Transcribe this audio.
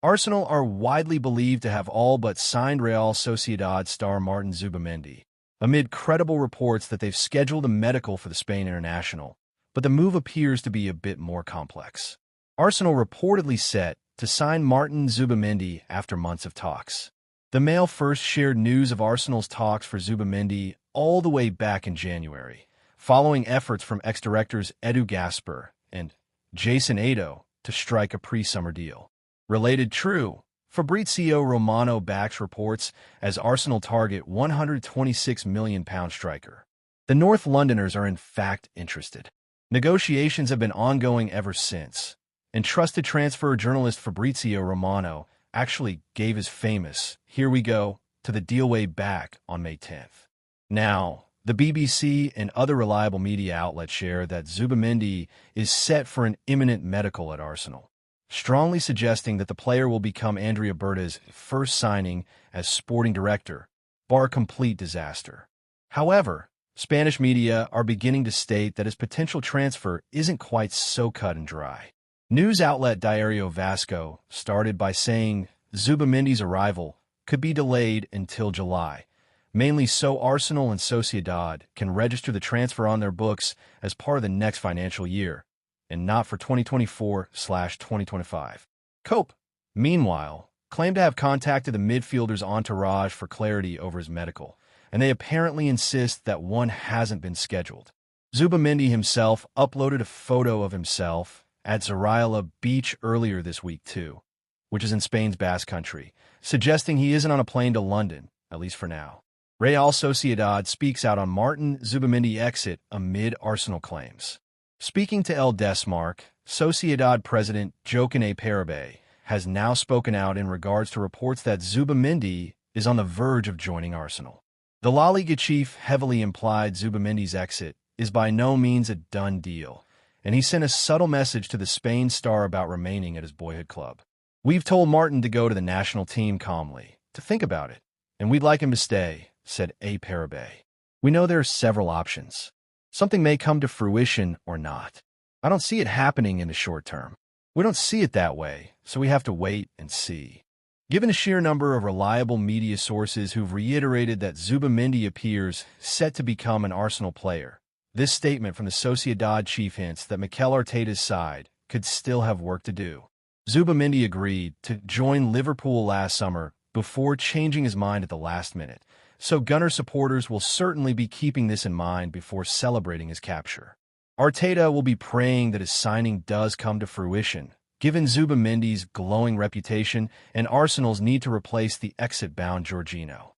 Arsenal are widely believed to have all but signed Real Sociedad star Martin Zubimendi, amid credible reports that they've scheduled a medical for the Spain international, but the move appears to be a bit more complex. Arsenal reportedly set to sign Martin Zubimendi after months of talks. The Mail first shared news of Arsenal's talks for Zubimendi all the way back in January, following efforts from ex-directors Edu Gasper and Jason Ado to strike a pre-summer deal. Related true, Fabrizio Romano backs reports as Arsenal target £126 million striker. The North Londoners are in fact interested. Negotiations have been ongoing ever since, and trusted transfer journalist Fabrizio Romano actually gave his famous "Here we go" to the deal way back on May 10th. Now, the BBC and other reliable media outlets share that Zubimendi is set for an imminent medical at Arsenal, strongly suggesting that the player will become Andrea Berta's first signing as sporting director, bar complete disaster. However, Spanish media are beginning to state that his potential transfer isn't quite so cut and dry. News outlet Diario Vasco started by saying Zubimendi's arrival could be delayed until July, mainly so Arsenal and Sociedad can register the transfer on their books as part of the next financial year, and not for 2024/2025. Cope, meanwhile, claimed to have contacted the midfielder's entourage for clarity over his medical, and they apparently insist that one hasn't been scheduled. Zubimendi himself uploaded a photo of himself at Zarayala Beach earlier this week too, which is in Spain's Basque Country, suggesting he isn't on a plane to London, at least for now. Real Sociedad speaks out on Martin Zubimendi exit amid Arsenal claims. Speaking to El Desmarque, Sociedad president Joaquin Parabe has now spoken out in regards to reports that Zubimendi is on the verge of joining Arsenal. The La Liga chief heavily implied Zubimendi's exit is by no means a done deal, and he sent a subtle message to the Spain star about remaining at his boyhood club. "We've told Martin to go to the national team calmly, to think about it, and we'd like him to stay," said Parabe. "We know there are several options. Something may come to fruition or not. I don't see it happening in the short term. We don't see it that way, so we have to wait and see." Given a sheer number of reliable media sources who've reiterated that Zubimendi appears set to become an Arsenal player, this statement from the Sociedad chief hints that Mikel Arteta's side could still have work to do. Zubimendi agreed to join Liverpool last summer before changing his mind at the last minute, so Gunner supporters will certainly be keeping this in mind before celebrating his capture. Arteta will be praying that his signing does come to fruition, given Zubimendi's glowing reputation and Arsenal's need to replace the exit-bound Jorginho.